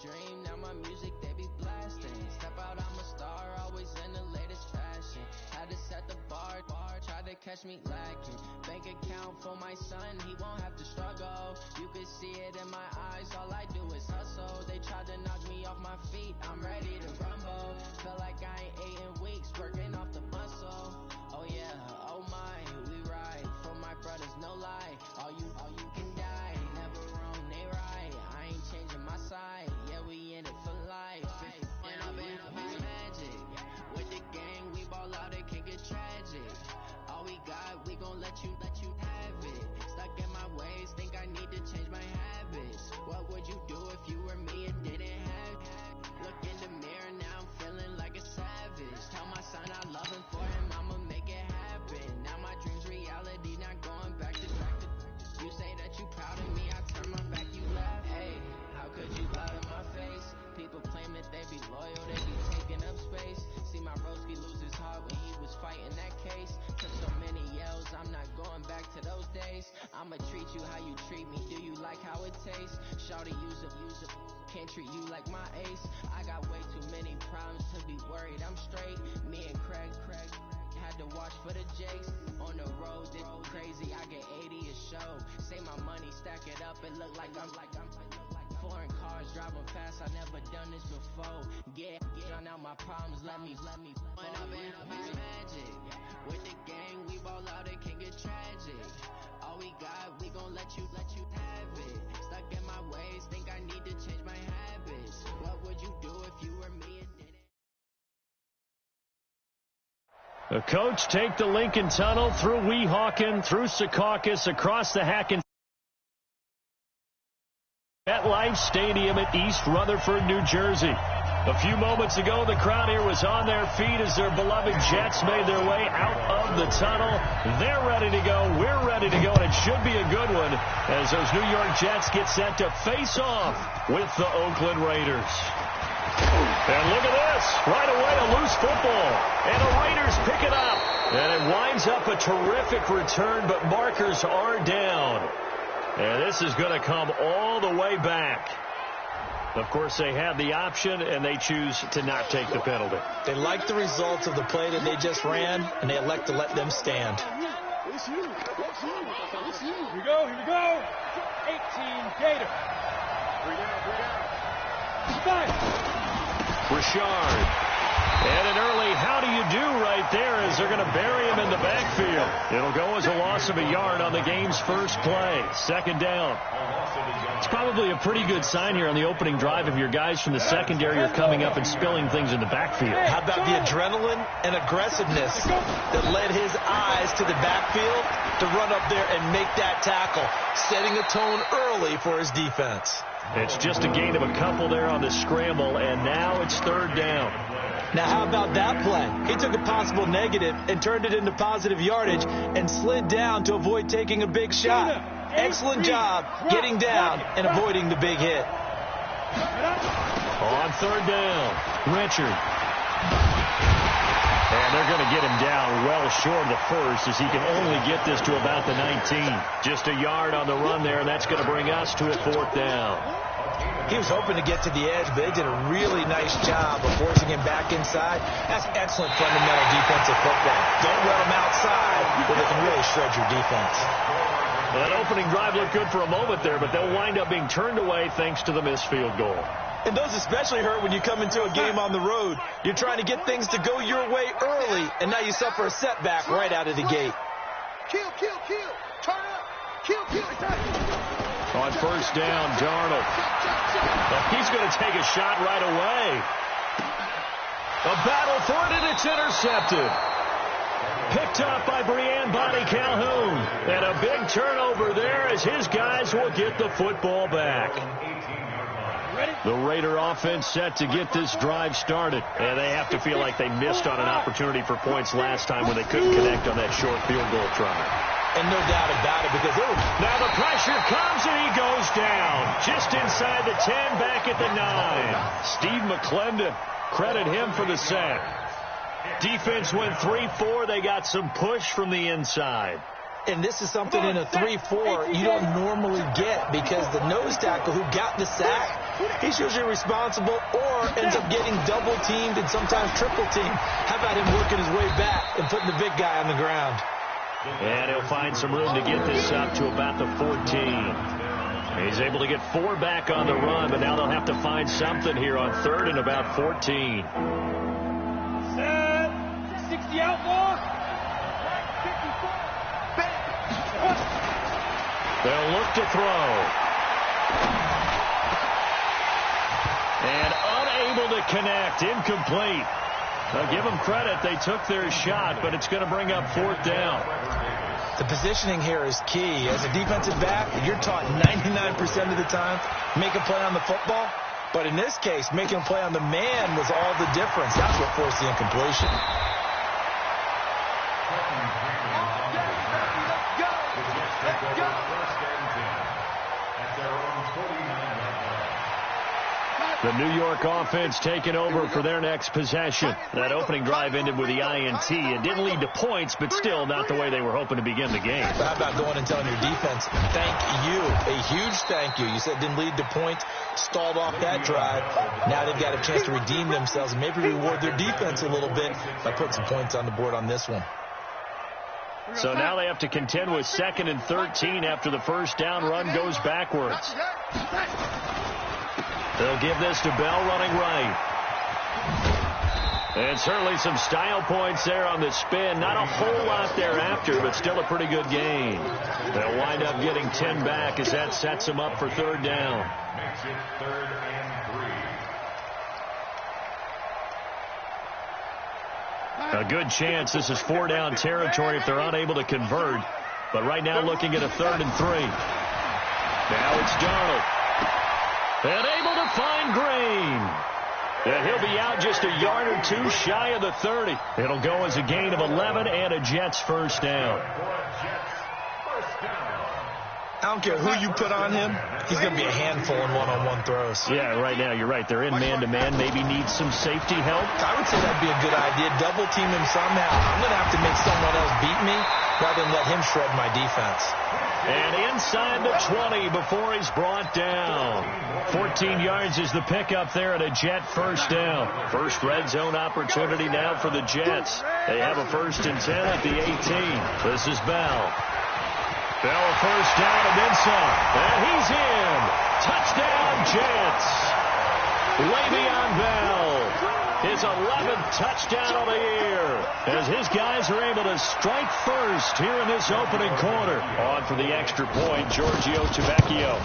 dream, now my music they be blasting. Step out, I'm a star, always in the latest fashion. Had to set the bar, try to catch me lacking. Bank account for my son, he won't have to struggle. You can see it in my eyes, all I do is hustle. They tried to knock me off my feet, I'm ready to rumble. Felt like I ain't ate in weeks, working off the muscle. Oh yeah, oh my, we ride for my brothers, no lie. All you can die, never wrong, they right. I ain't changing my side, yeah, we in it for life. And I've been magic with the gang, we ball out, it can get tragic. All we got, we gon' let you have it. Stuck in my ways, think I need to change my habits. What would you do if you were me and didn't have it? Look in the mirror, now I'm feeling like a savage. Tell my son I love him, for him I'ma make it happen. Now my dream's reality, not going back to you say that you proud of me, I turn my back, you laugh. Hey, how could you lie to my face? People claim that they be loyal, they be taking up space. See my broski lose his heart when he was fighting that case. Took so many yells, I'm not going back to those days. I'ma treat you how you treat me, do you like how it tastes? Shawty, use it, can't treat you like my ace. I got way too many problems to be worried, I'm straight. Me and Craig had to watch for the Jakes. On the road, this crazy, I get 80 a show. Say my money, stack it up, it look like I'm foreign cars, driving fast, I never done this before. Get drown out my problems, let me When I'm in magic, with the gang, we ball out, it can get tragic. All we got, we gon' let you have it. Stuck in my ways, think I need to change my habits. What would you do if you were me and didn't? The coach take the Lincoln Tunnel through Weehawken, through Secaucus, across the Hackensack MetLife Stadium at East Rutherford, New Jersey. A few moments ago, the crowd here was on their feet as their beloved Jets made their way out of the tunnel. They're ready to go. We're ready to go, and it should be a good one as those New York Jets get set to face off with the Oakland Raiders. And look at this. Right away, a loose football. And the Raiders pick it up. And it winds up a terrific return, but markers are down. And this is going to come all the way back. Of course, they have the option, and they choose to not take the penalty. They like the results of the play that they just ran, and they elect to let them stand. Here we go. 18, Gator. 3 down. Richard. And an early how do you do right there as they're going to bury him in the backfield. It'll go as a loss of a yard on the game's first play. Second down. It's probably a pretty good sign here on the opening drive if your guys from the secondary are coming up and spilling things in the backfield. How about the adrenaline and aggressiveness that led his eyes to the backfield to run up there and make that tackle, setting a tone early for his defense. It's just a gain of a couple there on the scramble, and now it's third down. Now, how about that play? He took a possible negative and turned it into positive yardage and slid down to avoid taking a big shot. Excellent job getting down and avoiding the big hit. On third down, Richard. And they're going to get him down well short of the first as he can only get this to about the 19. Just a yard on the run there, and that's going to bring us to a fourth down. He was hoping to get to the edge, but they did a really nice job of forcing him back inside. That's excellent fundamental defensive football. Don't let him outside where they can really shred your defense. Well, that opening drive looked good for a moment there, but they'll wind up being turned away thanks to the missed field goal. And those especially hurt when you come into a game on the road. You're trying to get things to go your way early, and now you suffer a setback right out of the gate. Kill. Turn up. Kill. On first down, Darnold. Well, he's going to take a shot right away. A battle for it, and it's intercepted. Picked up by Brian Bonnie Calhoun. And a big turnover there as his guys will get the football back. The Raider offense set to get this drive started. And they have to feel like they missed on an opportunity for points last time when they couldn't connect on that short field goal try. And no doubt about it, because now the pressure comes and he goes down. Just inside the 10, back at the 9. Steve McClendon, credit him for the sack. Defense went 3-4. They got some push from the inside. And this is something in a 3-4 you don't normally get because the nose tackle who got the sack he's usually responsible or ends up getting double-teamed and sometimes triple-teamed. How about him working his way back and putting the big guy on the ground? And he'll find some room to get this up to about the 14. He's able to get 4 back on the run, but now they'll have to find something here on 3rd and about 14. Set. 60 outlaw. They'll look to throw. And unable to connect. Incomplete. I'll give them credit. They took their shot, but it's going to bring up 4th down. The positioning here is key. As a defensive back, you're taught 99% of the time, make a play on the football. But in this case, making a play on the man was all the difference. That's what forced the incompletion. The New York offense taking over for their next possession. That opening drive ended with the INT. It didn't lead to points, but still not the way they were hoping to begin the game. But how about going and telling your defense, thank you, a huge thank you. You said it didn't lead to points, stalled off that drive. Now they've got a chance to redeem themselves and maybe reward their defense a little bit by putting some points on the board on this one. So now they have to contend with 2nd and 13 after the first down run goes backwards. They'll give this to Bell running right. And certainly some style points there on the spin. Not a whole lot thereafter, but still a pretty good gain. They'll wind up getting 10 back as that sets them up for 3rd down. Makes it 3rd and 3. A good chance this is 4-down territory if they're unable to convert. But right now looking at a 3rd and 3. Now it's Darnold. And able to find Green. And he'll be out just a yard or 2 shy of the 30. It'll go as a gain of 11 and a Jets first down. I don't care who you put on him. He's going to be a handful in one-on-one throws. Yeah, right now you're right. They're in man-to-man. Maybe needs some safety help. I would say that'd be a good idea. Double team him somehow. I'm going to have to make someone else beat me rather than let him shred my defense. And inside the 20 before he's brought down. 14 yards is the pickup there at a Jet first down. First red zone opportunity now for the Jets. They have a 1st and 10 at the 18. This is Bell. Bell first down and then some. And he's in. Touchdown Jets. Le'Veon Bell. His 11th touchdown of the year as his guys are able to strike first here in this opening quarter. On for the extra point, Giorgio Tavecchio.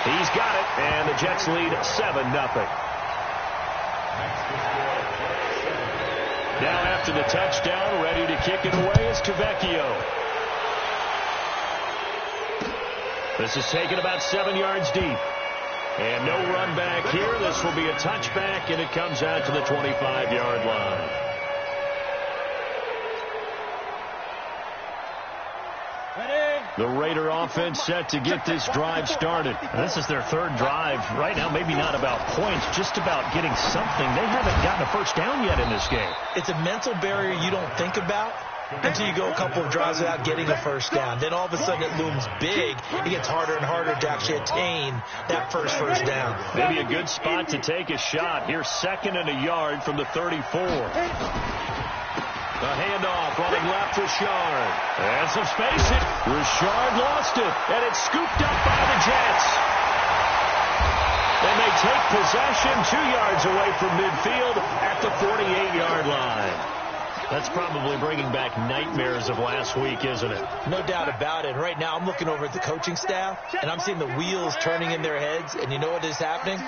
He's got it, and the Jets lead 7-0. Now after the touchdown, ready to kick it away is Tavecchio. This is taken about 7 yards deep. And no run back here. This will be a touchback, and it comes out to the 25-yard line. The Raider offense set to get this drive started. This is their 3rd drive. Right now, maybe not about points, just about getting something. They haven't gotten a first down yet in this game. It's a mental barrier you don't think about until you go a couple of drives without getting a first down. Then all of a sudden it looms big. It gets harder and harder to actually attain that first down. Maybe a good spot to take a shot. Here's 2nd and a yard from the 34. The handoff running left, Richard. And some space. Richard lost it, and it's scooped up by the Jets. And they take possession 2 yards away from midfield at the 48-yard line. That's probably bringing back nightmares of last week, isn't it? No doubt about it. Right now, I'm looking over at the coaching staff, and I'm seeing the wheels turning in their heads. And you know what is happening?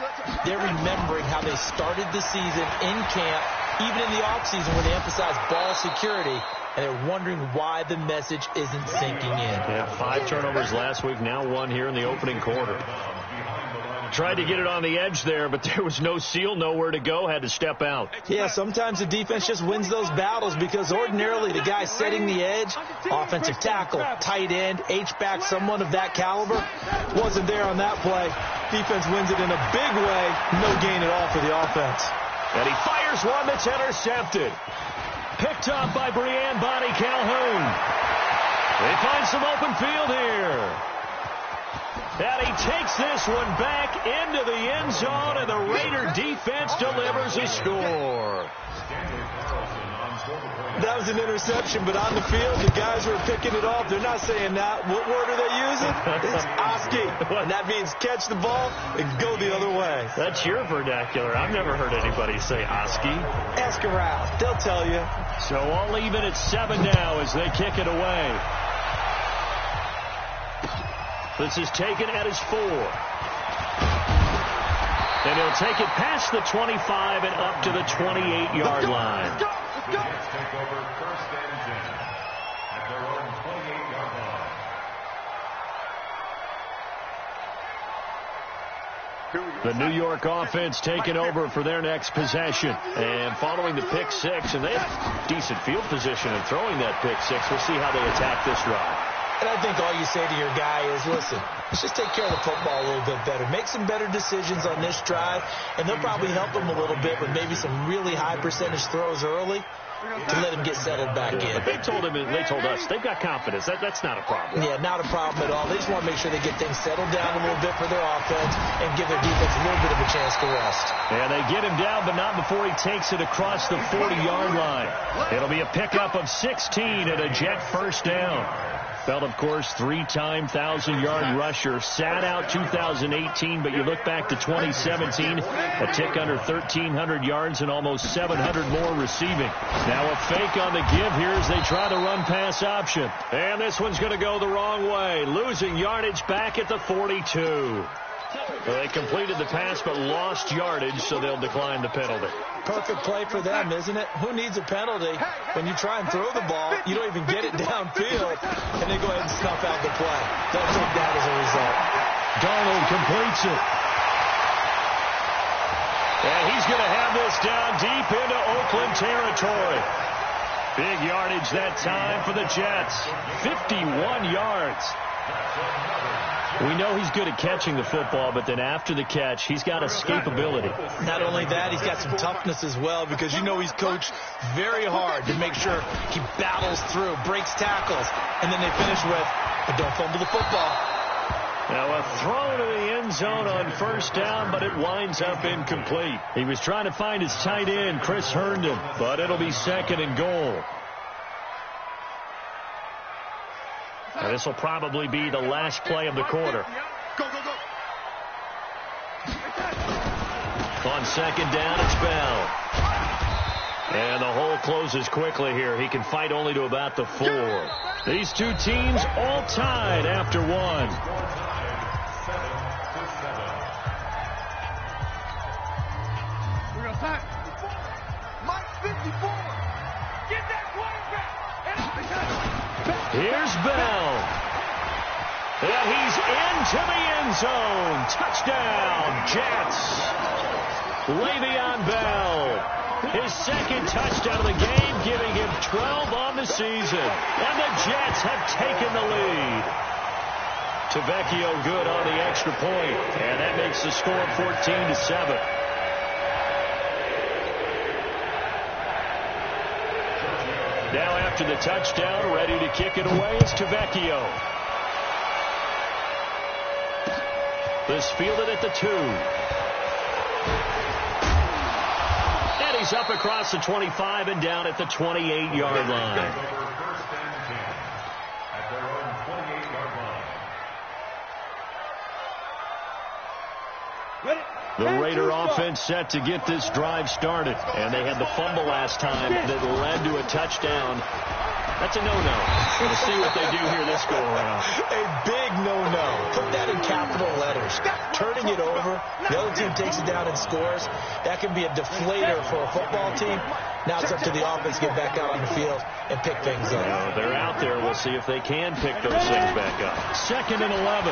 They're remembering how they started the season in camp, even in the offseason when they emphasized ball security, and they're wondering why the message isn't sinking in. Yeah, 5 turnovers last week, now 1 here in the opening quarter. Tried to get it on the edge there, but there was no seal, nowhere to go, had to step out. Yeah, sometimes the defense just wins those battles because ordinarily the guy setting the edge, offensive tackle, tight end, H-back, someone of that caliber, wasn't there on that play. Defense wins it in a big way, no gain at all for the offense. And he fires one that's intercepted. Picked up by Brianne Bonnie Calhoun. They find some open field here. And he takes this one back into the end zone, and the Raider defense delivers a score. That was an interception, but on the field, the guys who are picking it off, they're not saying that. What word are they using? It's Oski. And that means catch the ball and go the other way. That's your vernacular. I've never heard anybody say Oski. Ask around. They'll tell you. So all even at 7 now as they kick it away. This is taken at his 4. And he'll take it past the 25 and up to the 28-yard line. Jets take over 1st and 10 at their own 28-yard line. The New York offense taking over for their next possession. And following the pick 6, and they have decent field position in throwing that pick 6. We'll see how they attack this drive. And I think all you say to your guy is, listen, let's just take care of the football a little bit better. Make some better decisions on this drive, and they'll probably help him a little bit with maybe some really high percentage throws early to let him get settled back in. But they told us they've got confidence. That's not a problem. Yeah, not a problem at all. They just want to make sure they get things settled down a little bit for their offense and give their defense a little bit of a chance to rest. And they get him down, but not before he takes it across the 40-yard line. It'll be a pickup of 16 and a Jet first down. Bell, of course, 3-time 1,000-yard rusher. Sat out 2018, but you look back to 2017, a tick under 1,300 yards and almost 700 more receiving. Now a fake on the give here as they try the run-pass option. And this one's going to go the wrong way, losing yardage back at the 42. Well, they completed the pass but lost yardage, so they'll decline the penalty. Perfect play for them, isn't it? Who needs a penalty when you try and throw the ball, you don't even get it downfield, and they go ahead and snuff out the play. They'll take that as a result. Darnold completes it. And he's going to have this down deep into Oakland territory. Big yardage that time for the Jets. 51 yards. We know he's good at catching the football, but then after the catch, he's got escapability. Not only that, he's got some toughness as well, because you know he's coached very hard to make sure he battles through, breaks tackles, and then they finish with, but don't fumble the football. Now a throw to the end zone on first down, but it winds up incomplete. He was trying to find his tight end, Chris Herndon, but it'll be 2nd and goal. And this will probably be the last play of the quarter. Go, go, go. On 2nd down, it's Bell. And the hole closes quickly here. He can fight only to about the 4. These two teams all tied after 1. 7-7. We're going to time. Mike 54. Get that quarterback. Here's Bell. And he's into the end zone. Touchdown, Jets. Le'Veon Bell. His 2nd touchdown of the game, giving him 12 on the season. And the Jets have taken the lead. Tavecchio good on the extra point. And that makes the score 14-7. Now after the touchdown, ready to kick it away is Tavecchio. This fielded at the 2. And he's up across the 25 and down at the 28-yard line. Over 1st and 10 at their own 28-yard line. The Raider offense set to get this drive started. And they had the fumble last time that led to a touchdown. That's a no-no. We'll see what they do here this go-around. A big no-no. Put that in capital letters. Turning it over, the other team takes it down and scores. That can be a deflator for a football team. Now it's up to the offense to get back out on the field and pick things up. They're out there. We'll see if they can pick those things back up. 2nd and 11.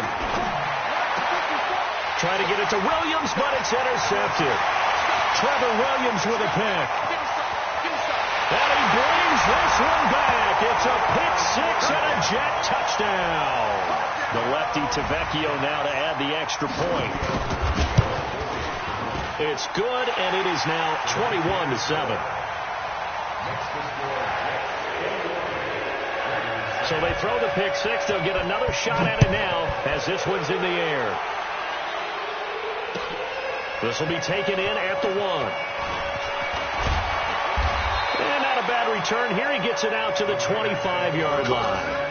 Trying to get it to Williams, but it's intercepted. Trevor Williams with a pick. And he brings this one back. It's a pick 6 and a Jet touchdown. The lefty Tavecchio now to add the extra point. It's good, and it is now 21-7. So they throw the pick six. They'll get another shot at it now as this one's in the air. This will be taken in at the 1. And not a bad return here. He gets it out to the 25-yard line.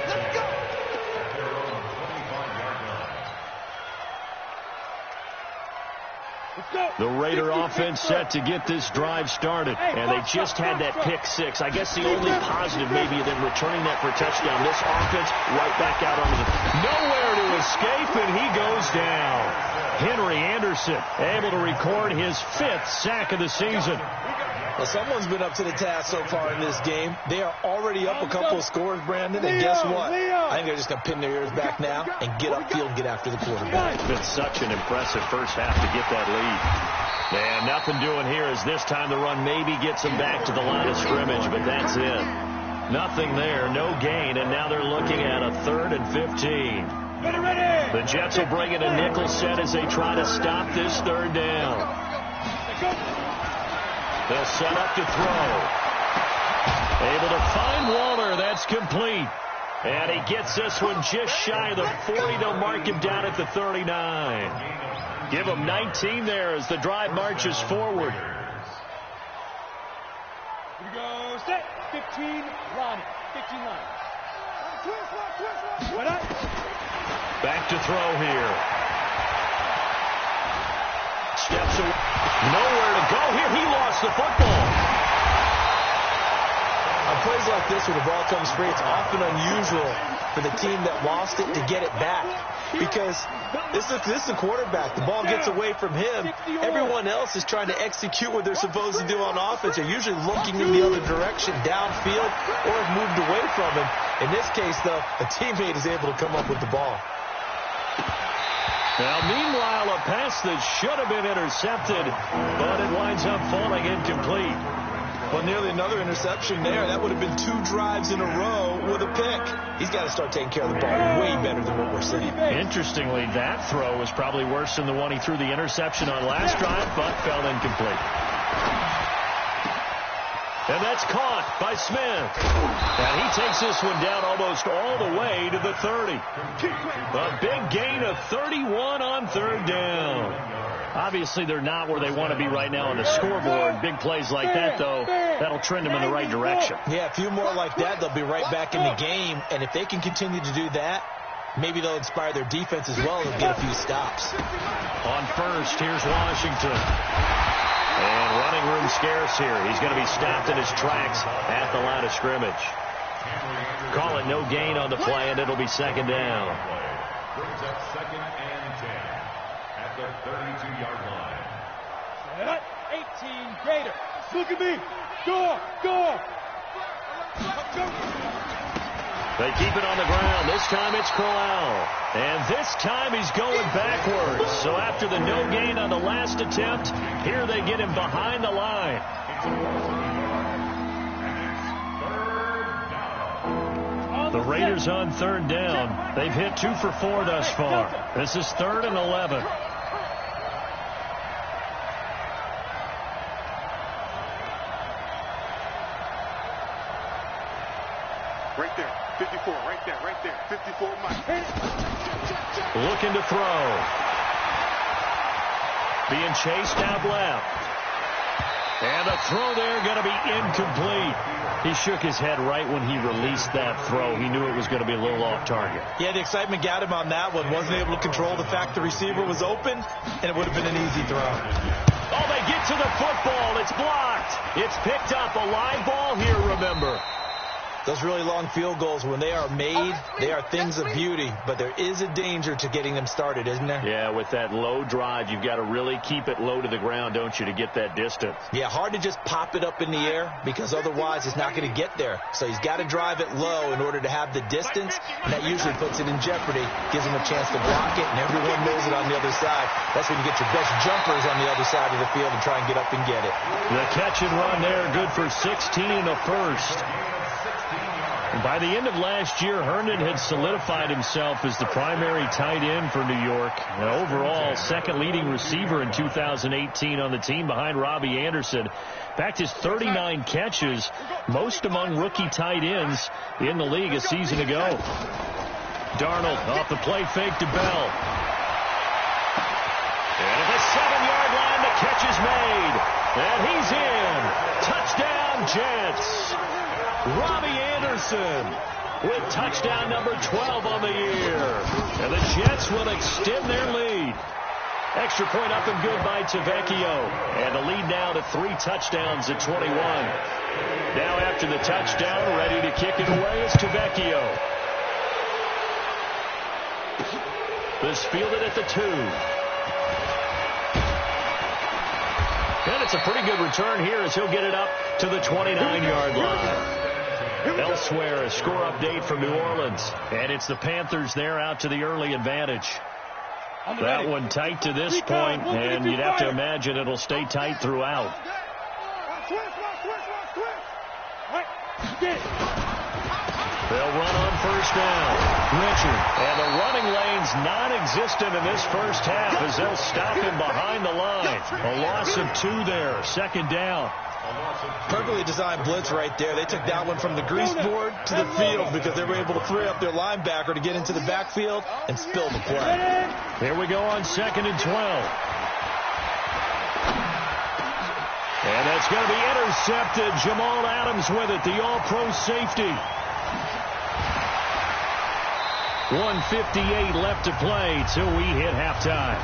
The Raider offense set to get this drive started, and they just had that pick six. I guess the only positive maybe of them returning that for a touchdown. This offense right back out on the nowhere to escape, and he goes down. Henry Anderson able to record his 5th sack of the season. Well, someone's been up to the task so far in this game. They are already up a couple of scores, Brandon, and guess what? I think they're just going to pin their ears back now and get upfield and get after the quarterback. It's been such an impressive first half to get that lead. And nothing doing here as this time the run maybe gets them back to the line of scrimmage, but that's it. Nothing there, no gain, and now they're looking at a 3rd and 15. The Jets will bring in a nickel set as they try to stop this 3rd down. They'll set up to throw. Able to find Waller. That's complete. And he gets this one just shy of the 40. They'll mark him down at the 39. Give him 19 there as the drive marches forward. Here we go. Set. 15. Ronnie. 15 line. Back to throw here. Steps away. Nowhere to go here. He lost the football. On plays like this where the ball comes free, it's often unusual for the team that lost it to get it back. Because this is a quarterback. The ball gets away from him. Everyone else is trying to execute what they're supposed to do on offense. They're usually looking in the other direction, downfield, or have moved away from him. In this case, though, a teammate is able to come up with the ball. Now, meanwhile, a pass that should have been intercepted, but it winds up falling incomplete. Well, nearly another interception there. That would have been 2 drives in a row with a pick. He's got to start taking care of the ball way better than what we're seeing. Interestingly, that throw was probably worse than the one he threw the interception on last drive, but fell incomplete. And that's caught by Smith. And he takes this one down almost all the way to the 30. A big gain of 31 on 3rd down. Obviously, they're not where they want to be right now on the scoreboard. Big plays like that, though, that'll trend them in the right direction. Yeah, a few more like that, they'll be right back in the game. And if they can continue to do that, maybe they'll inspire their defense as well and get a few stops. On first, here's Washington. And running room scarce here. He's going to be stopped in his tracks at the line of scrimmage. Call it no gain on the play, and it'll be 2nd down. Brings up 2nd and 10 at the 32-yard line. 18 greater. Look at me. Go. They keep it on the ground. This time it's Crowell. And this time he's going backwards. So after the no gain on the last attempt, here they get him behind the line. The Raiders on 3rd down. They've hit 2 for 4 thus far. This is 3rd and 11. Right there. 54, right there. 54, Mike. Looking to throw. Being chased out left. And the throw there going to be incomplete. He shook his head right when he released that throw. He knew it was going to be a little off target. Yeah, the excitement got him on that one. Wasn't able to control the fact the receiver was open, and it would have been an easy throw. Oh, they get to the football. It's blocked. It's picked up. A live ball here, remember. Those really long field goals, when they are made, they are things of beauty. But there is a danger to getting them started, isn't there? Yeah, with that low drive, you've got to really keep it low to the ground, don't you, to get that distance. Yeah, hard to just pop it up in the air because otherwise it's not going to get there. So he's got to drive it low in order to have the distance, and that usually puts it in jeopardy, gives him a chance to block it, and everyone knows it on the other side. That's when you get your best jumpers on the other side of the field and try and get up and get it. The catch and run there, good for 16 and a first. By the end of last year, Herndon had solidified himself as the primary tight end for New York. And overall, second leading receiver in 2018 on the team behind Robbie Anderson. In fact, his 39 catches, most among rookie tight ends in the league a season ago. Darnold off the play fake to Bell. And at the 7-yard line, the catch is made. And he's in. Touchdown, Jets. Robbie Anderson with touchdown number 12 on the year. And the Jets will extend their lead. Extra point up and good by Tavecchio. And the lead now to 3 touchdowns at 21. Now after the touchdown, ready to kick it away is Tavecchio. This fielded at the 2. And it's a pretty good return here as he'll get it up to the 29-yard line. Elsewhere, a score update from New Orleans. And it's the Panthers there out to the early advantage. That one tight to this point, and you'd have to imagine it'll stay tight throughout. They'll run on first down. Richard. And the running lane's non-existent in this first half as they'll stop him behind the line. A loss of 2 there. Second down. Perfectly designed blitz right there. They took that one from the grease board to the field because they were able to free up their linebacker to get into the backfield and spill the play. Here we go on 2nd and 12. And that's going to be intercepted. Jamal Adams with it, the all-pro safety. 1:58 left to play till we hit halftime.